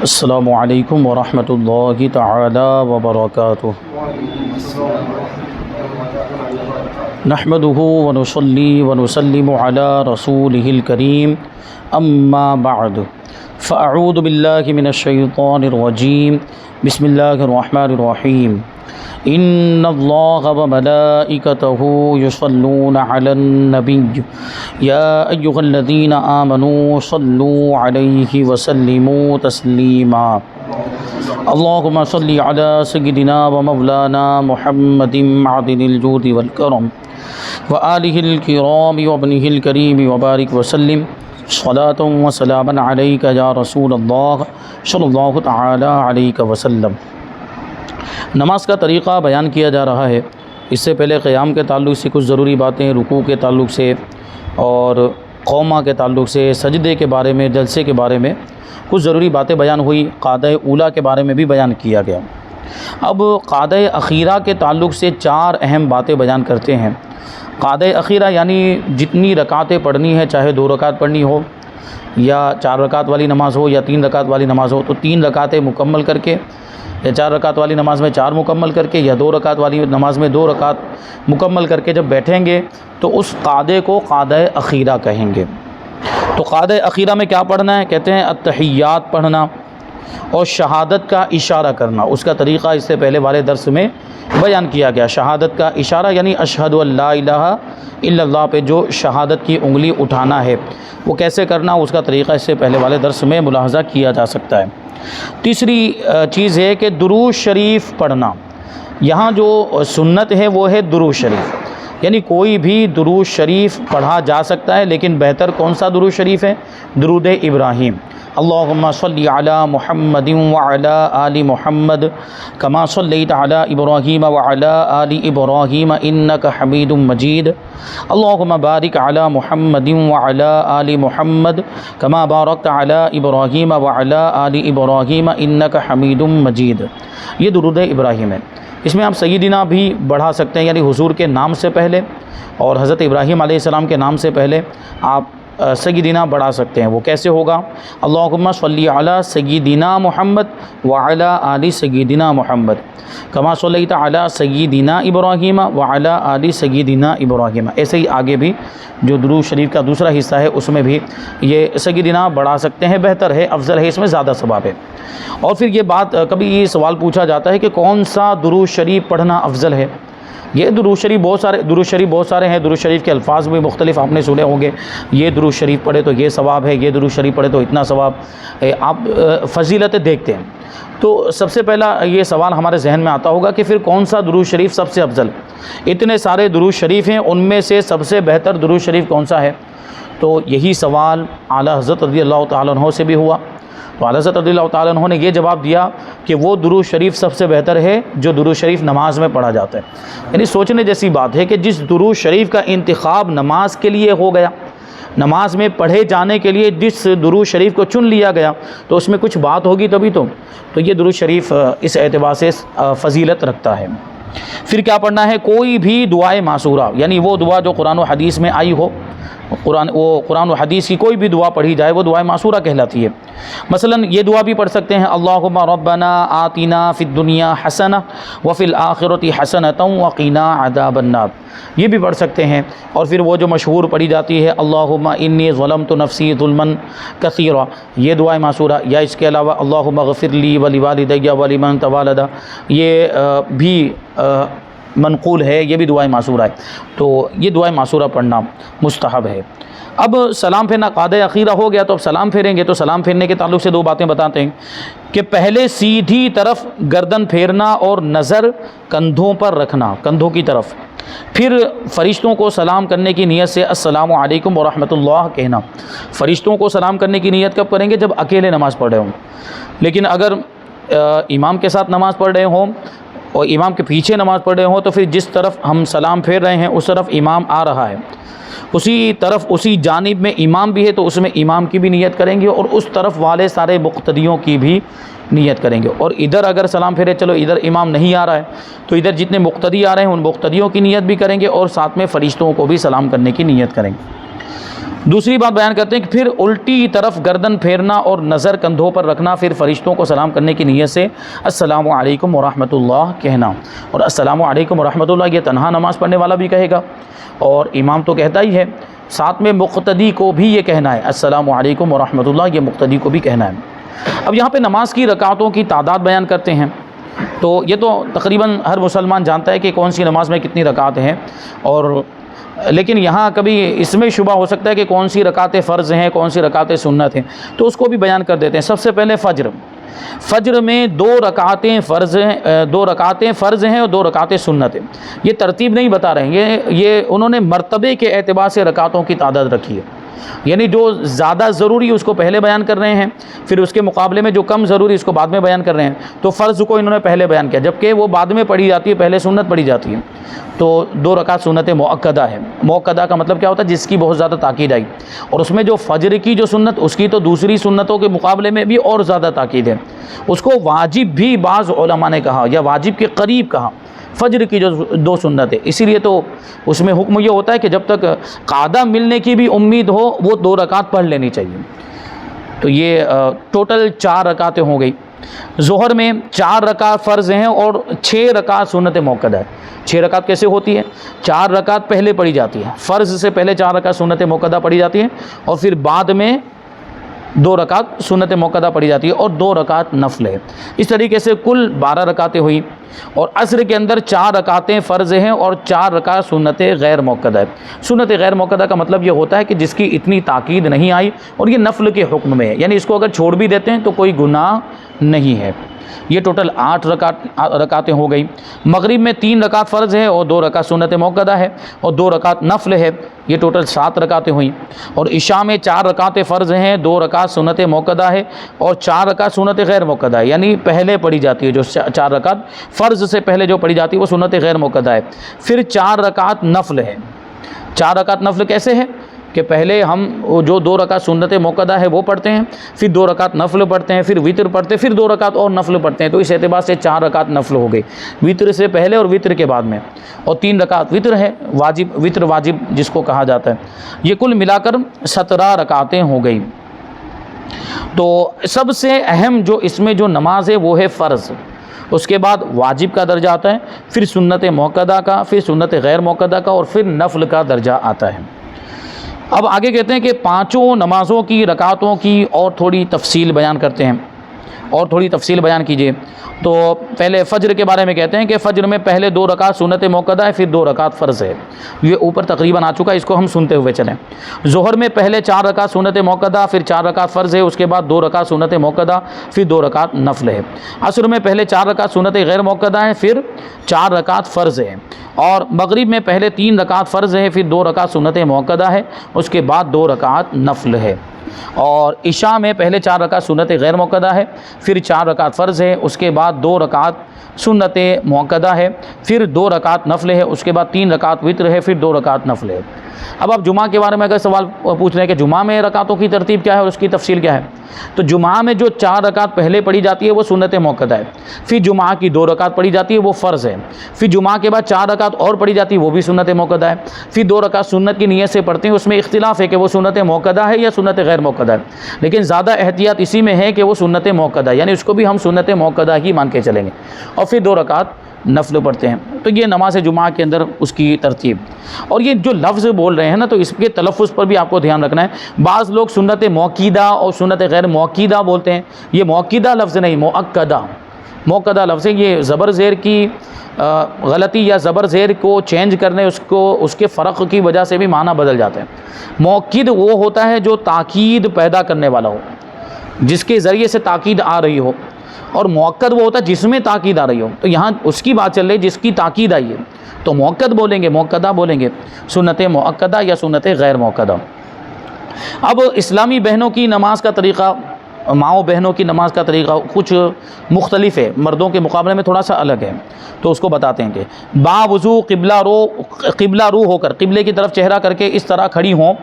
السلام علیکم ورحمۃ اللہ تعالی وبرکاتہ۔ نحمده ونصلی ونسلم علی رسولہ الکریم، اما بعد فاعوذ باللہ من الشیطان الرجیم، بسم اللہ الرحمن الرحیم۔ ان اللہ وملائکتہ یصلون علی النبی یا ایھا الذین آمنوا صلوا علیہ وسلموا تسلیما۔ اللہم صل علی سیدنا ومولانا محمد معدن الجود والکرم وآلہ الکرام وابنہ الکریم وبارک وسلم صلاۃ وسلاما علیک یا رسول اللہ صلی اللہ تعالی علیہ وسلم۔ نماز کا طریقہ بیان کیا جا رہا ہے۔ اس سے پہلے قیام کے تعلق سے کچھ ضروری باتیں، رکوع کے تعلق سے اور قومہ کے تعلق سے، سجدے کے بارے میں، جلسے کے بارے میں کچھ ضروری باتیں بیان ہوئی۔ قعدہ اولیٰ کے بارے میں بھی بیان کیا گیا۔ اب قعدہ اخیرہ کے تعلق سے 4 اہم باتیں بیان کرتے ہیں۔ قعدہ اخیرہ یعنی جتنی رکعتیں پڑھنی ہے، چاہے 2 رکعت پڑھنی ہو یا 4 رکعت والی نماز ہو یا 3 رکعت والی نماز ہو، تو 3 رکعتیں مکمل کر کے، یا 4 رکعت والی نماز میں 4 مکمل کر کے، یا 2 رکعت والی نماز میں 2 رکعت مکمل کر کے جب بیٹھیں گے تو اس قعدے کو قعدہ اخیرہ کہیں گے۔ تو قعدہ اخیرہ میں کیا پڑھنا ہے؟ کہتے ہیں التحیات پڑھنا اور شہادت کا اشارہ کرنا۔ اس کا طریقہ اس سے پہلے والے درس میں بیان کیا گیا۔ شہادت کا اشارہ یعنی اشہد ان لا الہ الا اللہ پہ جو شہادت کی انگلی اٹھانا ہے وہ کیسے کرنا، اس کا طریقہ اس سے پہلے والے درس میں ملاحظہ کیا جا سکتا ہے۔ تیسری چیز ہے کہ درود شریف پڑھنا۔ یہاں جو سنت ہے وہ ہے درود شریف، یعنی کوئی بھی درود شریف پڑھا جا سکتا ہے، لیکن بہتر کون سا درود شریف ہے؟ درود ابراہیم۔ اللہم صلی علی محمد وعلی آل محمد کما صلیت علی ابراہیم وعلی آل ابراہیم انک حمید مجید۔ اللہم بارک علی محمد وعلی آل محمد کما بارکت علی ابراہیم وعلی آل ابراہیم انک حمید مجید۔ یہ درود ابراہیم ہے۔ اس میں آپ سیدنا بھی بڑھا سکتے ہیں، یعنی حضور کے نام سے پہلے اور حضرت ابراہیم علیہ السلام کے نام سے پہلے آپ سیدنا بڑھا سکتے ہیں۔ وہ کیسے ہوگا؟ اللہم صلی علی سیدنا محمد وعلی آل سیدنا محمد کما صلیت علی سیدنا ابراہیم وعلی آل سیدنا ابراہیم۔ ایسے ہی آگے بھی جو درود شریف کا دوسرا حصہ ہے اس میں بھی یہ سیدنا بڑھا سکتے ہیں، بہتر ہے، افضل ہے، اس میں زیادہ ثواب ہے۔ اور پھر یہ بات کبھی یہ سوال پوچھا جاتا ہے کہ کون سا درود شریف پڑھنا افضل ہے؟ یہ درود شریف بہت سارے ہیں۔ درود شریف کے الفاظ بھی مختلف آپ نے سنے ہوں گے۔ یہ درود شریف پڑھے تو یہ ثواب ہے، یہ درود شریف پڑھے تو اتنا ثواب ہے۔ آپ فضیلتیں دیکھتے ہیں تو سب سے پہلا یہ سوال ہمارے ذہن میں آتا ہوگا کہ پھر کون سا درود شریف سب سے افضل؟ اتنے سارے درود شریف ہیں، ان میں سے سب سے بہتر درود شریف کون سا ہے؟ تو یہی سوال اعلیٰ حضرت رضی اللہ تعالیٰ عنہ سے بھی ہوا۔ تو اعلیٰ حضرت رضی اللہ تعالیٰ عنہ نے یہ جواب دیا کہ وہ درود شریف سب سے بہتر ہے جو درود شریف نماز میں پڑھا جاتا ہے۔ یعنی سوچنے جیسی بات ہے کہ جس درود شریف کا انتخاب نماز کے لیے ہو گیا، نماز میں پڑھے جانے کے لیے جس درود شریف کو چن لیا گیا، تو اس میں کچھ بات ہوگی تبھی تو یہ درود شریف اس اعتبار سے فضیلت رکھتا ہے۔ پھر کیا پڑھنا ہے؟ کوئی بھی دعائے معصورہ، یعنی وہ دعا جو قرآن و حدیث میں آئی ہو، قرآن و حدیث کی کوئی بھی دعا پڑھی جائے وہ دعائے معصورہ کہلاتی ہے۔ مثلا یہ دعا بھی پڑھ سکتے ہیں، اللہم ربنا آتنا فی الدنیا حسنہ وفی الآخرۃ حسنۃ وقنا عذاب النار، یہ بھی پڑھ سکتے ہیں۔ اور پھر وہ جو مشہور پڑھی جاتی ہے، اللہم انی ظلمت نفسی ظلما کثیرا، یہ دعائے معصورہ۔ یا اس کے علاوہ اللہم اغفر لی ولوالدی ولمن تولد، یہ بھی منقول ہے، یہ بھی دعائے معصورہ ہے۔ تو یہ دعائے معصورہ پڑھنا مستحب ہے۔ اب سلام پھیرنا قعدہ اخیرہ ہو گیا، تو اب سلام پھیریں گے۔ تو سلام پھیرنے کے تعلق سے 2 باتیں بتاتے ہیں کہ پہلے سیدھی طرف گردن پھیرنا اور نظر کندھوں پر رکھنا، کندھوں کی طرف۔ پھر فرشتوں کو سلام کرنے کی نیت سے السلام علیکم ورحمۃ اللہ کہنا۔ فرشتوں کو سلام کرنے کی نیت کب کریں گے؟ جب اکیلے نماز پڑھ رہے ہوں۔ لیکن اگر امام کے ساتھ نماز پڑھ رہے ہوں اور امام کے پیچھے نماز پڑھ رہے ہوں تو پھر جس طرف ہم سلام پھیر رہے ہیں اس طرف امام آ رہا ہے، اسی طرف اسی جانب میں امام بھی ہے تو اس میں امام کی بھی نیت کریں گے اور اس طرف والے سارے مقتدیوں کی بھی نیت کریں گے۔ اور ادھر اگر سلام پھیرے، چلو ادھر امام نہیں آ رہا ہے تو ادھر جتنے مقتدی آ رہے ہیں ان مقتدیوں کی نیت بھی کریں گے اور ساتھ میں فرشتوں کو بھی سلام کرنے کی نیت کریں گے۔ دوسری بات بیان کرتے ہیں کہ پھر الٹی طرف گردن پھیرنا اور نظر کندھوں پر رکھنا، پھر فرشتوں کو سلام کرنے کی نیت سے السلام علیکم ورحمۃ اللہ کہنا. اور السلام علیکم ورحمۃ اللہ یہ تنہا نماز پڑھنے والا بھی کہے گا اور امام تو کہتا ہی ہے، ساتھ میں مقتدی کو بھی یہ کہنا ہے السلام علیکم ورحمۃ اللہ، یہ مقتدی کو بھی کہنا ہے. اب یہاں پہ نماز کی رکعتوں کی تعداد بیان کرتے ہیں. تو یہ تو تقریباً ہر مسلمان جانتا ہے کہ کون سی نماز میں کتنی رکعت ہیں، اور لیکن یہاں کبھی اس میں شبہ ہو سکتا ہے کہ کون سی رکعتیں فرض ہیں، کون سی رکعتیں سنت ہیں، تو اس کو بھی بیان کر دیتے ہیں. سب سے پہلے فجر میں 2 رکعتیں فرض ہیں، 2 رکعتیں فرض ہیں اور 2 رکعتیں سنت ہیں. یہ ترتیب نہیں بتا رہے ہیں، یہ انہوں نے مرتبے کے اعتبار سے رکعتوں کی تعداد رکھی ہے. یعنی جو زیادہ ضروری اس کو پہلے بیان کر رہے ہیں، پھر اس کے مقابلے میں جو کم ضروری اس کو بعد میں بیان کر رہے ہیں. تو فرض کو انہوں نے پہلے بیان کیا، جبکہ وہ بعد میں پڑھی جاتی ہے، پہلے سنت پڑھی جاتی ہے. تو 2 رکعت سنت مؤکدہ ہے. مؤکدہ کا مطلب کیا ہوتا ہے؟ جس کی بہت زیادہ تاکید آئی. اور اس میں جو فجر کی جو سنت، اس کی تو دوسری سنتوں کے مقابلے میں بھی اور زیادہ تاکید ہے. اس کو واجب بھی بعض علماء نے کہا، یا واجب کے قریب کہا، فجر کی جو 2 سنت ہے. اسی لیے تو اس میں حکم یہ ہوتا ہے کہ جب تک قعدہ ملنے کی بھی امید ہو وہ 2 رکعت پڑھ لینی چاہیے. تو یہ ٹوٹل 4 رکعتیں ہو گئی. ظہر میں 4 رکعت فرض ہیں اور 6 رکعت سنت موقدہ ہے. 6 رکعت کیسے ہوتی ہے؟ 4 رکعت پہلے پڑھی جاتی ہے، فرض سے پہلے 4 رکعت سنت موقدہ پڑھی جاتی ہے، اور پھر بعد میں 2 رکعت سنت موقدہ پڑھی جاتی ہے اور 2 رکعت نفل ہے. اس طریقے سے کل 12 رکعتیں ہوئی. اور عصر کے اندر 4 رکعتیں فرض ہیں اور 4 رکعت سنت غیر موقدہ ہے. سنت غیر موقدہ کا مطلب یہ ہوتا ہے کہ جس کی اتنی تاکید نہیں آئی اور یہ نفل کے حکم میں ہے، یعنی اس کو اگر چھوڑ بھی دیتے ہیں تو کوئی گناہ نہیں ہے. یہ ٹوٹل 8 رکعتیں ہو گئی. مغرب میں 3 رکعت فرض ہے اور 2 رکعت سنت موقدہ ہے اور 2 رکعت نفل ہے. یہ ٹوٹل 7 رکعتیں ہوئیں. اور عشاء میں 4 رکعتیں فرض ہیں، 2 رکعت سنت موقدہ ہے اور 4 رکعت سنت غیر موقدہ ہے. یعنی پہلے پڑھی جاتی ہے جو 4 رکعت فرض سے پہلے جو پڑھی جاتی ہے وہ سنت غیر موقدہ ہے. پھر 4 رکعت نفل ہے. 4 رکعت نفل کیسے ہے کہ پہلے ہم جو 2 رکعت سنت موقدہ ہے وہ پڑھتے ہیں، پھر 2 رکعت نفل پڑھتے ہیں، پھر وطر پڑھتے ہیں، پھر 2 رکعت اور نفل پڑھتے ہیں. تو اس اعتبار سے 4 رکعت نفل ہو گئی، وطر سے پہلے اور وطر کے بعد میں. اور 3 رکعت وطر ہے، وطر واجب جس کو کہا جاتا ہے. یہ کل ملا کر 17 رکعتیں ہو گئی. تو سب سے اہم جو اس میں جو نماز ہے وہ ہے فرض. اس کے بعد واجب کا درجہ آتا ہے، پھر سنت موقدہ کا، پھر سنت غیر موقدہ کا، اور پھر نفل کا درجہ آتا ہے. اب آگے کہتے ہیں کہ 5 نمازوں کی رکعتوں کی اور تھوڑی تفصیل بیان کرتے ہیں، اور تھوڑی تفصیل بیان کیجئے. تو پہلے فجر کے بارے میں کہتے ہیں کہ فجر میں پہلے 2 رکعت سنت موقدہ ہے، پھر 2 رکعت فرض ہے. یہ اوپر تقریباً آ چکا ہے، اس کو ہم سنتے ہوئے چلیں. ظہر میں پہلے 4 رکعت سنت موقدہ، پھر 4 رکعت فرض ہے، اس کے بعد 2 رکعت سنت موقدہ، پھر 2 رکعت نفل ہے. عصر میں پہلے 4 رکعت سنت غیر موقدہ ہے، پھر 4 رکعت فرض ہے. اور مغرب میں پہلے 3 رکعت فرض ہے، پھر 2 رکعت سنت موقدہ ہے، اس کے بعد 2 رکعت نفل ہے. اور عشاء میں پہلے 4 رکعت سنت غیر موقدہ ہے، پھر 4 رکعت فرض ہے، اس کے بعد 2 رکعت سنت موقدہ ہے، پھر 2 رکعت نفل ہے، اس کے بعد 3 رکعت وتر ہے، پھر 2 رکعت نفل ہے. اب آپ جمعہ کے بارے میں اگر سوال پوچھ رہے ہیں کہ جمعہ میں رکعتوں کی ترتیب کیا ہے اور اس کی تفصیل کیا ہے، تو جمعہ میں جو 4 رکعت پہلے پڑھی جاتی ہے وہ سنت موقدہ ہے، پھر جمعہ کی 2 رکعت پڑھی جاتی ہے وہ فرض ہے، پھر جمعہ کے بعد 4 رکعت اور پڑھی جاتی ہے وہ بھی سنت موقدہ ہے، پھر 2 رکعت سنت کی نیت سے پڑھتے ہیں. اس میں اختلاف ہے کہ وہ سنت موقدہ ہے یا سنت غیر موقدہ ہے، لیکن زیادہ احتیاط اسی میں ہے کہ وہ سنت موقدہ ہے، یعنی اس کو بھی ہم سنت موقدہ ہی مان کے چلیں گے. اور پھر 2 رکعت نفل پڑھتے ہیں. تو یہ نماز جمعہ کے اندر اس کی ترتیب. اور یہ جو لفظ بول رہے ہیں نا، تو اس کے تلفظ پر بھی آپ کو دھیان رکھنا ہے. بعض لوگ سنت موقدہ اور سنت غیر موقدہ بولتے ہیں. یہ موقدہ لفظ نہیں، موقدہ لفظ ہے. یہ زبر زیر کی غلطی یا زبر زیر کو چینج کرنے اس کے فرق کی وجہ سے بھی معنی بدل جاتے ہیں. موقد وہ ہوتا ہے جو تاکید پیدا کرنے والا ہو، جس کے ذریعے سے تاکید آ رہی ہو، اور موقد وہ ہوتا ہے جس میں تاکید آ رہی ہو. تو یہاں اس کی بات چل رہی ہے جس کی تاکید آئی ہے، تو موقد بولیں گے، موقدہ بولیں گے، سنت موقدہ یا سنت غیر موقدہ. اب اسلامی بہنوں کی نماز کا طریقہ، ماؤں بہنوں کی نماز کا طریقہ کچھ مختلف ہے، مردوں کے مقابلے میں تھوڑا سا الگ ہے. تو اس کو بتاتے ہیں کہ باوضو قبلہ رو ہو کر، قبلے کی طرف چہرہ کر کے اس طرح کھڑی ہوں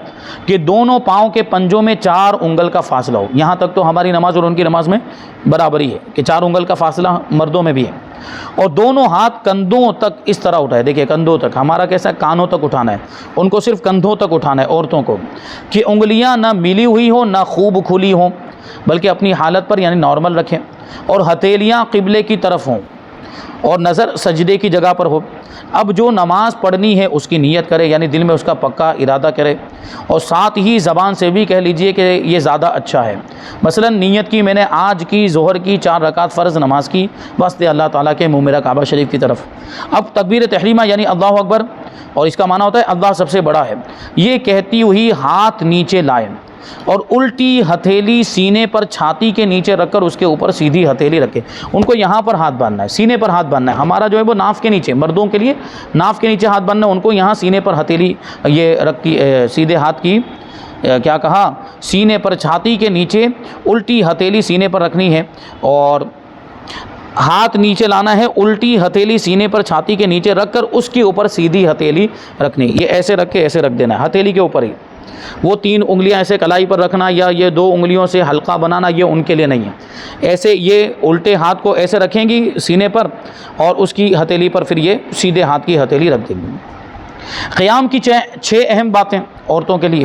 کہ دونوں پاؤں کے پنجوں میں 4 انگل کا فاصلہ ہو. یہاں تک تو ہماری نماز اور ان کی نماز میں برابری ہے کہ 4 انگل کا فاصلہ مردوں میں بھی ہے. اور دونوں ہاتھ کندھوں تک اس طرح اٹھائے. دیکھیں کندھوں تک، ہمارا کیسا ہے کانوں تک اٹھانا ہے، ان کو صرف کندھوں تک اٹھانا ہے عورتوں کو، کہ انگلیاں نہ ملی ہوئی ہوں نہ خوب کھلی ہوں بلکہ اپنی حالت پر یعنی نارمل رکھیں، اور ہتھیلیاں قبلے کی طرف ہوں اور نظر سجدے کی جگہ پر ہو. اب جو نماز پڑھنی ہے اس کی نیت کرے، یعنی دل میں اس کا پکا ارادہ کرے، اور ساتھ ہی زبان سے بھی کہہ لیجئے کہ یہ زیادہ اچھا ہے. مثلا نیت کی میں نے آج کی ظہر کی 4 رکعت فرض نماز کی واسطے اللہ تعالیٰ کے منہ میرا کعبہ شریف کی طرف. اب تکبیر تحریمہ یعنی اللہ اکبر، اور اس کا معنی ہوتا ہے اللہ سب سے بڑا ہے، یہ کہتی ہوئی ہاتھ نیچے لائیں اور الٹی ہتھیلی سینے پر چھاتی کے نیچے رکھ کر اس کے اوپر سیدھی ہتھیلی رکھے. ان کو یہاں پر ہاتھ باندھنا ہے، سینے پر ہاتھ باندھنا ہے. ہمارا جو ہے وہ ناف کے نیچے، مردوں کے لیے ناف کے نیچے ہاتھ باندھنا ہے، ان کو یہاں سینے پر ہتھیلی یہ رکھ کی سیدھے ہاتھ کی کیا کہا سینے پر چھاتی کے نیچے الٹی ہتھیلی سینے پر رکھنی ہے، اور ہاتھ نیچے لانا ہے، الٹی ہتھیلی سینے پر چھاتی کے نیچے رکھ کر اس کے اوپر سیدھی ہتھیلی رکھنی. یہ ایسے رکھ کے ایسے رکھ دینا ہے ہتھیلی کے اوپر ہی. وہ 3 انگلیاں ایسے کلائی پر رکھنا یا یہ 2 انگلیوں سے حلقہ بنانا یہ ان کے لیے نہیں ہے. ایسے یہ الٹے ہاتھ کو ایسے رکھیں گی سینے پر اور اس کی ہتھیلی پر پھر یہ سیدھے ہاتھ کی ہتھیلی رکھ دیں گی. قیام کی 6 اہم باتیں عورتوں کے لیے.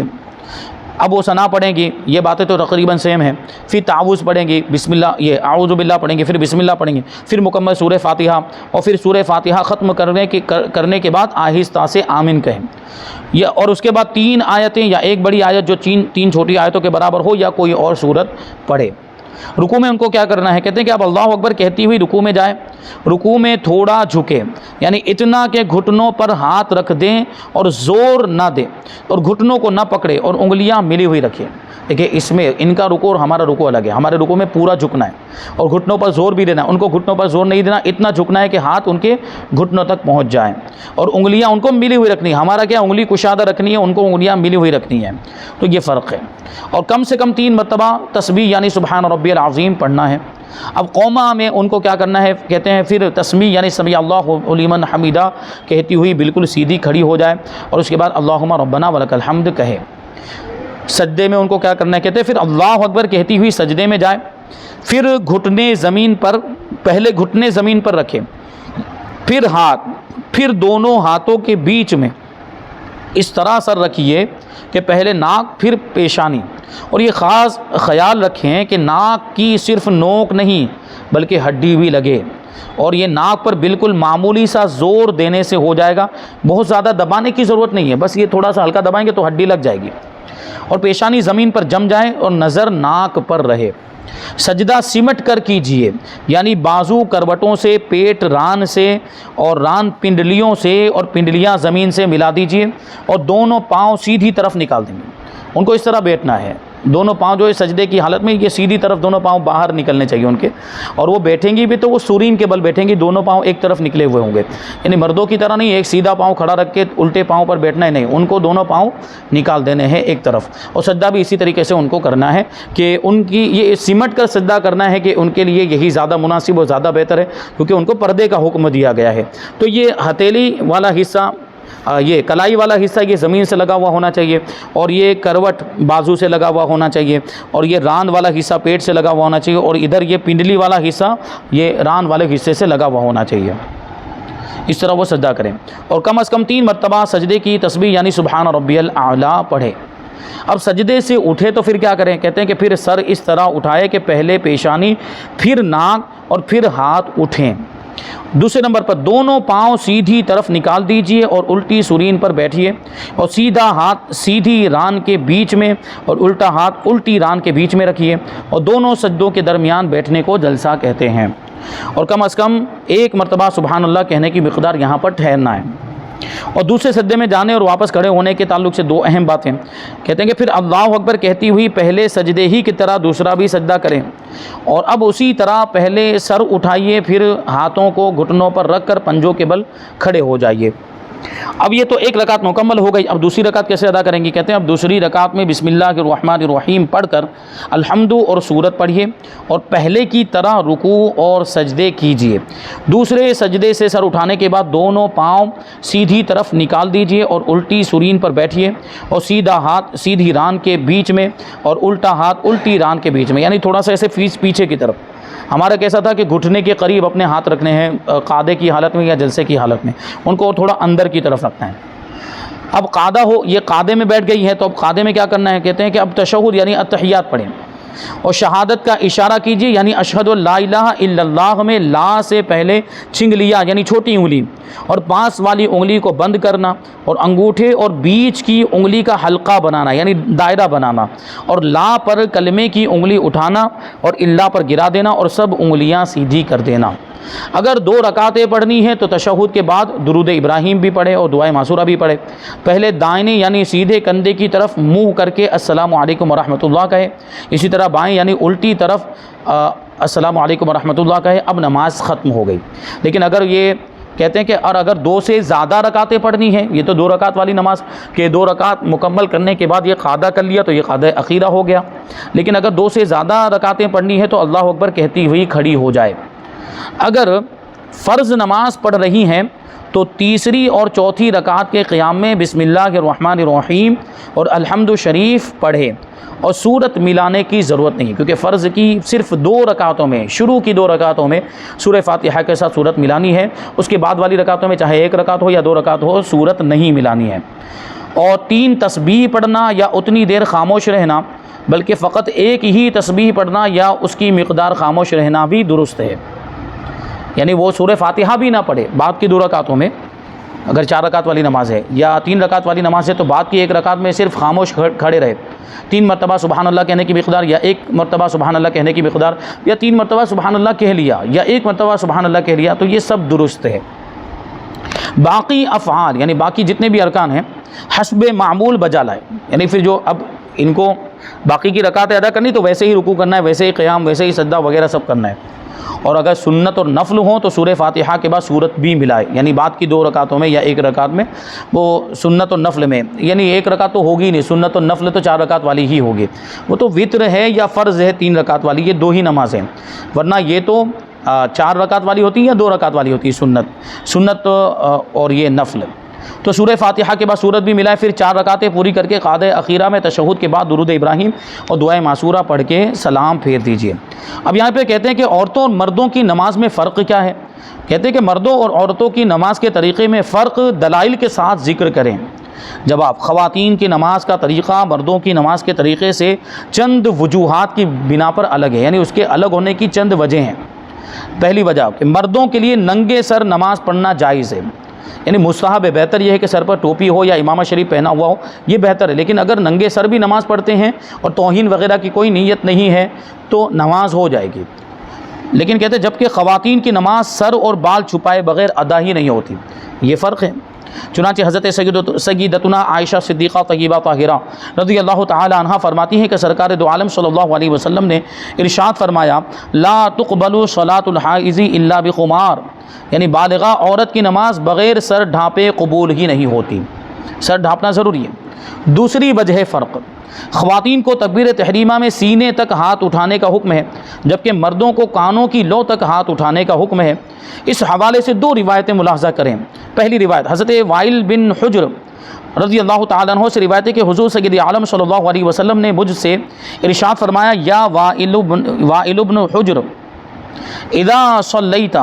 اب وہ ثنا پڑھیں گی، یہ باتیں تو تقریباً سیم ہیں. پھر تعوذ پڑھیں گی، بسم اللہ یہ اعوذ باللہ پڑھیں گی، پھر بسم اللہ پڑھیں گی، پھر مکمل سورہ فاتحہ، اور پھر سورہ فاتحہ ختم کرنے کے بعد آہستہ سے آمین کہیں. اور اس کے بعد 3 آیتیں یا ایک بڑی آیت جو 3 چھوٹی آیتوں کے برابر ہو یا کوئی اور سورت پڑھے. رکوع میں ان کو کیا کرنا ہے؟ کہتے ہیں کہ اب اللہ اکبر کہتی ہوئی رکوع میں جائے، رکوع میں تھوڑا جھکے، یعنی اتنا کہ گھٹنوں پر ہاتھ رکھ دیں اور زور نہ دیں اور گھٹنوں کو نہ پکڑے اور انگلیاں ملی ہوئی رکھیں. دیکھیں اس میں ان کا رکوع اور ہمارا رکوع الگ ہے. ہمارے رکوع میں پورا جھکنا ہے اور گھٹنوں پر زور بھی دینا ہے، ان کو گھٹنوں پر زور نہیں دینا، اتنا جھکنا ہے کہ ہاتھ ان کے گھٹنوں تک پہنچ جائیں اور انگلیاں ان کو ملی ہوئی رکھنی ہے. ہمارا کیا انگلی کشادہ رکھنی ہے، ان کو انگلیاں ملی ہوئی رکھنی ہیں. تو یہ فرق ہے. اور کم سے کم 3 مرتبہ تسبیح یعنی سبحان ربی العظیم پڑھنا ہے. اب قومہ میں ان کو کیا کرنا ہے؟ کہتے ہیں پھر تسمیع یعنی سمیع اللہ لمن حمیدہ کہتی ہوئی بالکل سیدھی کھڑی ہو جائے اور اس کے بعد اللہم ربنا ولک الحمد کہے. سجدے میں ان کو کیا کرنا ہے؟ کہتے ہیں پھر اللہ اکبر کہتی ہوئی سجدے میں جائے، پھر گھٹنے زمین پر، پہلے گھٹنے زمین پر رکھے، پھر ہاتھ، پھر دونوں ہاتھوں کے بیچ میں اس طرح سر رکھیے کہ پہلے ناک پھر پیشانی. اور یہ خاص خیال رکھیں کہ ناک کی صرف نوک نہیں بلکہ ہڈی بھی لگے، اور یہ ناک پر بالکل معمولی سا زور دینے سے ہو جائے گا، بہت زیادہ دبانے کی ضرورت نہیں ہے، بس یہ تھوڑا سا ہلکا دبائیں گے تو ہڈی لگ جائے گی. اور پیشانی زمین پر جم جائے اور نظر ناک پر رہے. سجدہ سمٹ کر کیجئے، یعنی بازو کروٹوں سے، پیٹ ران سے اور ران پنڈلیوں سے اور پنڈلیاں زمین سے ملا دیجئے اور دونوں پاؤں سیدھی طرف نکال دیں گے. ان کو اس طرح بیٹھنا ہے، دونوں پاؤں جو ہے سجدے کی حالت میں یہ سیدھی طرف دونوں پاؤں باہر نکلنے چاہیے ان کے. اور وہ بیٹھیں گی بھی تو وہ سورین کے بل بیٹھیں گی، دونوں پاؤں ایک طرف نکلے ہوئے ہوں گے، یعنی مردوں کی طرح نہیں ایک سیدھا پاؤں کھڑا رکھ کے الٹے پاؤں پر بیٹھنا ہی نہیں، ان کو دونوں پاؤں نکال دینے ہیں ایک طرف. اور سجدہ بھی اسی طریقے سے ان کو کرنا ہے کہ ان کی یہ سمٹ کر سجدہ کرنا ہے کہ ان کے لیے یہی زیادہ مناسب اور زیادہ بہتر ہے کیونکہ ان کو پردے کا حکم دیا گیا ہے. تو یہ ہتھیلی والا حصہ، یہ کلائی والا حصہ یہ زمین سے لگا ہوا ہونا چاہیے، اور یہ کروٹ بازو سے لگا ہوا ہونا چاہیے، اور یہ ران والا حصہ پیٹ سے لگا ہوا ہونا چاہیے، اور ادھر یہ پنڈلی والا حصہ یہ ران والے حصے سے لگا ہوا ہونا چاہیے. اس طرح وہ سجدہ کریں اور کم از کم 3 مرتبہ سجدے کی تسبیح یعنی سبحان ربی الاعلیٰ پڑھے. اب سجدے سے اٹھے تو پھر کیا کریں؟ کہتے ہیں کہ پھر سر اس طرح اٹھائے کہ پہلے پیشانی، پھر ناک اور پھر ہاتھ اٹھیں. دوسرے نمبر پر دونوں پاؤں سیدھی طرف نکال دیجئے اور الٹی سورین پر بیٹھیے اور سیدھا ہاتھ سیدھی ران کے بیچ میں اور الٹا ہاتھ الٹی ران کے بیچ میں رکھیے. اور دونوں سجدوں کے درمیان بیٹھنے کو جلسہ کہتے ہیں. اور کم از کم 1 مرتبہ سبحان اللہ کہنے کی مقدار یہاں پر ٹھہرنا ہے. اور دوسرے سجدے میں جانے اور واپس کھڑے ہونے کے تعلق سے 2 اہم باتیں. کہتے ہیں کہ پھر اللہ اکبر کہتی ہوئی پہلے سجدے ہی کی طرح دوسرا بھی سجدہ کریں، اور اب اسی طرح پہلے سر اٹھائیے، پھر ہاتھوں کو گھٹنوں پر رکھ کر پنجوں کے بل کھڑے ہو جائیے. اب یہ تو 1 رکعت مکمل ہو گئی. اب دوسری رکعت کیسے ادا کریں گی؟ کہتے ہیں اب دوسری رکعت میں بسم اللہ الرحمن الرحیم پڑھ کر الحمد اور سورت پڑھیے اور پہلے کی طرح رکوع اور سجدے کیجیے. دوسرے سجدے سے سر اٹھانے کے بعد دونوں پاؤں سیدھی طرف نکال دیجیے اور الٹی سورین پر بیٹھیے اور سیدھا ہاتھ سیدھی ران کے بیچ میں اور الٹا ہاتھ الٹی ران کے بیچ میں، یعنی تھوڑا سا ایسے پیچھے کی طرف. ہمارا کیسا تھا کہ گھٹنے کے قریب اپنے ہاتھ رکھنے ہیں قعدے کی حالت میں یا جلسے کی حالت میں، ان کو تھوڑا اندر کی طرف رکھنا ہے۔ اب قعدہ ہو، یہ قعدے میں بیٹھ گئی ہے تو اب قعدے میں کیا کرنا ہے، کہتے ہیں کہ اب تشہد یعنی التحیات پڑھیں اور شہادت کا اشارہ کیجیے، یعنی اشہد لا الہ الا اللہ میں لا سے پہلے چنگلیا یعنی چھوٹی انگلی اور پاس والی انگلی کو بند کرنا اور انگوٹھے اور بیچ کی انگلی کا حلقہ بنانا یعنی دائرہ بنانا، اور لا پر کلمے کی انگلی اٹھانا اور اللہ پر گرا دینا اور سب انگلیاں سیدھی کر دینا۔ اگر 2 رکعتیں پڑھنی ہیں تو تشہد کے بعد درود ابراہیم بھی پڑھے اور دعائے معصورہ بھی پڑھے۔ پہلے دائنے یعنی سیدھے کندھے کی طرف منہ کر کے السلام علیکم ورحمۃ اللہ کہے، اسی طرح بائیں یعنی الٹی طرف السلام علیکم ورحمۃ اللہ کہے۔ اب نماز ختم ہو گئی۔ لیکن اگر یہ کہتے ہیں کہ اور اگر 2 سے زیادہ رکعتیں پڑھنی ہیں، یہ تو 2 رکعت والی نماز کہ 2 رکعت مکمل کرنے کے بعد یہ قعدہ کر لیا تو یہ قعدہ اخیرہ ہو گیا، لیکن اگر 2 سے زیادہ رکعتیں پڑھنی ہے تو اللہ اکبر کہتی ہوئی کھڑی ہو جائے۔ اگر فرض نماز پڑھ رہی ہیں تو تیسری اور چوتھی رکعت کے قیام میں بسم اللہ الرحمن الرحیم اور الحمد شریف پڑھے اور سورت ملانے کی ضرورت نہیں، کیونکہ فرض کی صرف 2 رکعتوں میں، شروع کی 2 رکعتوں میں سورہ فاتحہ کے ساتھ سورت ملانی ہے، اس کے بعد والی رکعتوں میں چاہے 1 رکعت ہو یا 2 رکعت ہو سورت نہیں ملانی ہے۔ اور 3 تسبیح پڑھنا یا اتنی دیر خاموش رہنا، بلکہ فقط ایک ہی تسبیح پڑھنا یا اس کی مقدار خاموش رہنا بھی درست ہے، یعنی وہ سورہ فاتحہ بھی نہ پڑھے بعد کی 2 رکعتوں میں، اگر 4 رکعت والی نماز ہے یا 3 رکعت والی نماز ہے تو بعد کی 1 رکعت میں صرف خاموش کھڑے رہے، 3 مرتبہ سبحان اللہ کہنے کی مقدار یا 1 مرتبہ سبحان اللہ کہنے کی مقدار یا 3 مرتبہ سبحان اللہ کہہ لیا یا 1 مرتبہ سبحان اللہ کہہ لیا تو یہ سب درست ہے۔ باقی افعال یعنی باقی جتنے بھی ارکان ہیں حسب معمول بجا لائے، یعنی پھر جو اب ان کو باقی کی رکعتیں ادا کرنی تو ویسے ہی رکوع کرنا ہے، ویسے ہی قیام، ویسے ہی سجدہ وغیرہ سب کرنا ہے۔ اور اگر سنت اور نفل ہوں تو سورہ فاتحہ کے بعد سورت بھی ملائے، یعنی بعد کی 2 رکعتوں میں یا 1 رکعت میں، وہ سنت اور نفل میں، یعنی 1 رکعت تو ہوگی نہیں، سنت اور نفل تو 4 رکعت والی ہی ہوگی، وہ تو وتر ہے یا فرض ہے 3 رکعت والی، یہ 2 ہی نمازیں، ورنہ یہ تو 4 رکعت والی ہوتی ہے یا 2 رکعت والی ہوتی ہے سنت اور یہ نفل۔ تو سورہ فاتحہ کے بعد سورت بھی ملائے، پھر 4 رکعتیں پوری کر کے قعدہ اخیرہ میں تشہد کے بعد درود ابراہیم اور دعائے معصورہ پڑھ کے سلام پھیر دیجیے۔ اب یہاں پہ کہتے ہیں کہ عورتوں اور مردوں کی نماز میں فرق کیا ہے؟ کہتے ہیں کہ مردوں اور عورتوں کی نماز کے طریقے میں فرق دلائل کے ساتھ ذکر کریں۔ جواب: خواتین کی نماز کا طریقہ مردوں کی نماز کے طریقے سے چند وجوہات کی بنا پر الگ ہے، یعنی اس کے الگ ہونے کی چند وجہ ہیں۔ پہلی وجہ کہ مردوں کے لیے ننگے سر نماز پڑھنا جائز ہے، یعنی مستحب ہے، بہتر یہ ہے کہ سر پر ٹوپی ہو یا امامہ شریف پہنا ہوا ہو، یہ بہتر ہے، لیکن اگر ننگے سر بھی نماز پڑھتے ہیں اور توہین وغیرہ کی کوئی نیت نہیں ہے تو نماز ہو جائے گی۔ لیکن کہتے ہیں جبکہ خواتین کی نماز سر اور بال چھپائے بغیر ادا ہی نہیں ہوتی، یہ فرق ہے۔ چنانچہ حضرت سیدتنا عائشہ صدیقہ طیبہ طاہرہ رضی اللہ تعالی عنہا فرماتی ہیں کہ سرکار دو عالم صلی اللہ علیہ وسلم نے ارشاد فرمایا: لا تقبل صلاۃ الحائض الا بخمار، یعنی بالغہ عورت کی نماز بغیر سر ڈھانپے قبول ہی نہیں ہوتی، سر ڈھانپنا ضروری ہے۔ دوسری وجہ فرق: خواتین کو تکبیر تحریمہ میں سینے تک ہاتھ اٹھانے کا حکم ہے، جبکہ مردوں کو کانوں کی لو تک ہاتھ اٹھانے کا حکم ہے۔ اس حوالے سے 2 روایتیں ملاحظہ کریں۔ پہلی روایت حضرت وائل بن حجر رضی اللہ تعالیٰ عنہ سے روایت ہے کہ حضور سید عالم صلی اللہ علیہ وسلم نے مجھ سے ارشاد فرمایا: یا وائل بن حجر اذا صلیت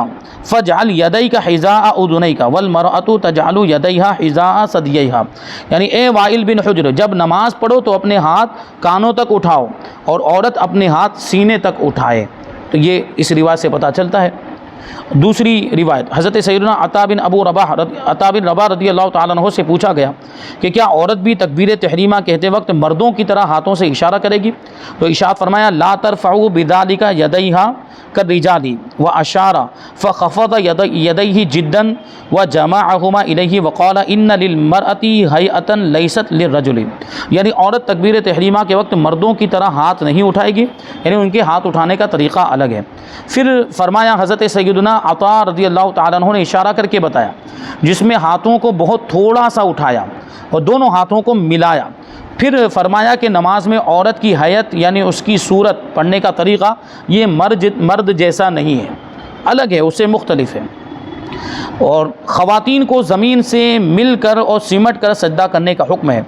فاجعل یدیک حذاء اذنیک والمرأة تجعل یدیہا حذاء ثدییہا، یعنی اے وائل بن حجر جب نماز پڑھو تو اپنے ہاتھ کانوں تک اٹھاؤ اور عورت اپنے ہاتھ سینے تک اٹھائے۔ تو یہ اس روایت سے پتہ چلتا ہے۔ دوسری روایت حضرت سیدنا عطا بن رباح رضی اللہ تعالیٰ عنہ سے پوچھا گیا کہ کیا عورت بھی تکبیر تحریمہ کہتے وقت مردوں کی طرح ہاتھوں سے اشارہ کرے گی؟ تو ارشاد فرمایا: لا ترفعوا بذلك یدیہا كالرجال واشار فخفض یدیہ جدا وجمعہما الیہ وقال ان للمرأة ہیئۃ لیست للرجل، یعنی عورت تکبیر تحریمہ کے وقت مردوں کی طرح ہاتھ نہیں اٹھائے گی، یعنی ان کے ہاتھ اٹھانے کا طریقہ الگ ہے۔ پھر فرمایا حضرت سیدنا عطا رضی اللہ تعالیٰ عنہ نے اشارہ کر کے بتایا، جس میں ہاتھوں کو بہت تھوڑا سا اٹھایا اور دونوں ہاتھوں کو ملایا۔ پھر فرمایا کہ نماز میں عورت کی حیت یعنی اس کی صورت پڑھنے کا طریقہ یہ مرد جیسا نہیں ہے، الگ ہے، اس سے مختلف ہے۔ اور خواتین کو زمین سے مل کر اور سمٹ کر سجدہ کرنے کا حکم ہے،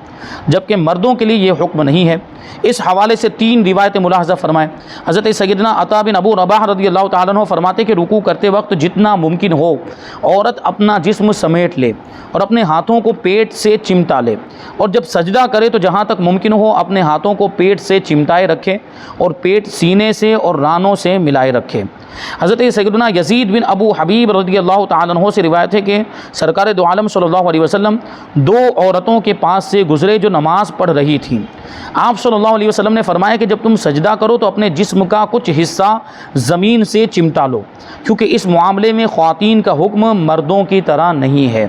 جبکہ مردوں کے لیے یہ حکم نہیں ہے۔ اس حوالے سے 3 روایتیں ملاحظہ فرمائیں۔ حضرت سیدنا عطا بن ابو رباح رضی اللہ تعالیٰ عنہ فرماتے کہ رکوع کرتے وقت جتنا ممکن ہو عورت اپنا جسم سمیٹ لے اور اپنے ہاتھوں کو پیٹ سے چمٹا لے، اور جب سجدہ کرے تو جہاں تک ممکن ہو اپنے ہاتھوں کو پیٹ سے چمٹائے رکھے اور پیٹ سینے سے اور رانوں سے ملائے رکھے۔ حضرت سیدنا یزید بن ابو حبیب رضی اللہ تعالیٰ عنہ سے روایت ہے کہ سرکار دو عالم صلی اللہ علیہ وسلم 2 عورتوں کے پاس سے گزرے جو نماز پڑھ رہی تھیں۔ آپ صلی اللہ علیہ وسلم نے فرمایا کہ جب تم سجدہ کرو تو اپنے جسم کا کچھ حصہ زمین سے چمٹا لو، کیونکہ اس معاملے میں خواتین کا حکم مردوں کی طرح نہیں ہے۔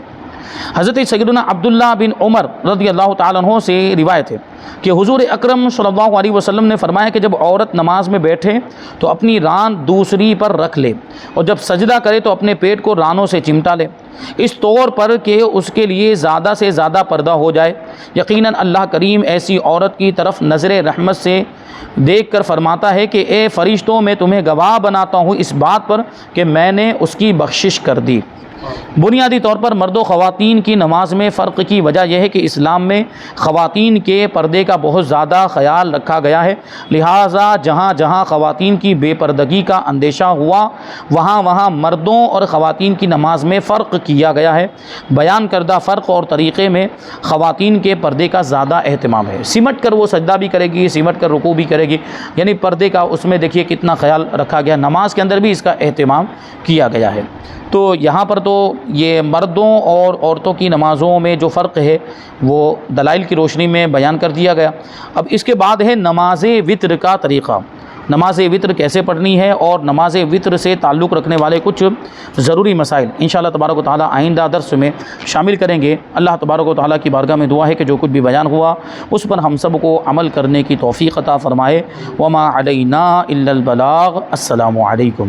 حضرت سیدنا عبداللہ بن عمر رضی اللہ تعالیٰ عنہ سے روایت ہے کہ حضور اکرم صلی اللہ علیہ وسلم نے فرمایا کہ جب عورت نماز میں بیٹھے تو اپنی ران دوسری پر رکھ لے، اور جب سجدہ کرے تو اپنے پیٹ کو رانوں سے چمٹا لے، اس طور پر کہ اس کے لیے زیادہ سے زیادہ پردہ ہو جائے۔ یقیناً اللہ کریم ایسی عورت کی طرف نظر رحمت سے دیکھ کر فرماتا ہے کہ اے فرشتوں، میں تمہیں گواہ بناتا ہوں اس بات پر کہ میں نے اس کی بخشش کر دی۔ بنیادی طور پر مرد و خواتین کی نماز میں فرق کی وجہ یہ ہے کہ اسلام میں خواتین کے پردے کا بہت زیادہ خیال رکھا گیا ہے، لہٰذا جہاں جہاں خواتین کی بے پردگی کا اندیشہ ہوا وہاں وہاں مردوں اور خواتین کی نماز میں فرق کیا گیا ہے۔ بیان کردہ فرق اور طریقے میں خواتین کے پردے کا زیادہ اہتمام ہے، سمٹ کر وہ سجدہ بھی کرے گی، سمٹ کر رکوع بھی کرے گی، یعنی پردے کا اس میں دیکھیے کتنا خیال رکھا گیا، نماز کے اندر بھی اس کا اہتمام کیا گیا ہے۔ تو یہاں پر تو یہ مردوں اور عورتوں کی نمازوں میں جو فرق ہے وہ دلائل کی روشنی میں بیان کر دیا گیا۔ اب اس کے بعد ہے نماز وتر کا طریقہ، نماز وتر کیسے پڑھنی ہے اور نماز وتر سے تعلق رکھنے والے کچھ ضروری مسائل انشاءاللہ تبارک و تعالیٰ آئندہ درس میں شامل کریں گے۔ اللہ تبارک و تعالیٰ کی بارگاہ میں دعا ہے کہ جو کچھ بھی بیان ہوا اس پر ہم سب کو عمل کرنے کی توفیق عطا فرمائے۔ وما علینا الا البلاغ۔ السلام علیکم۔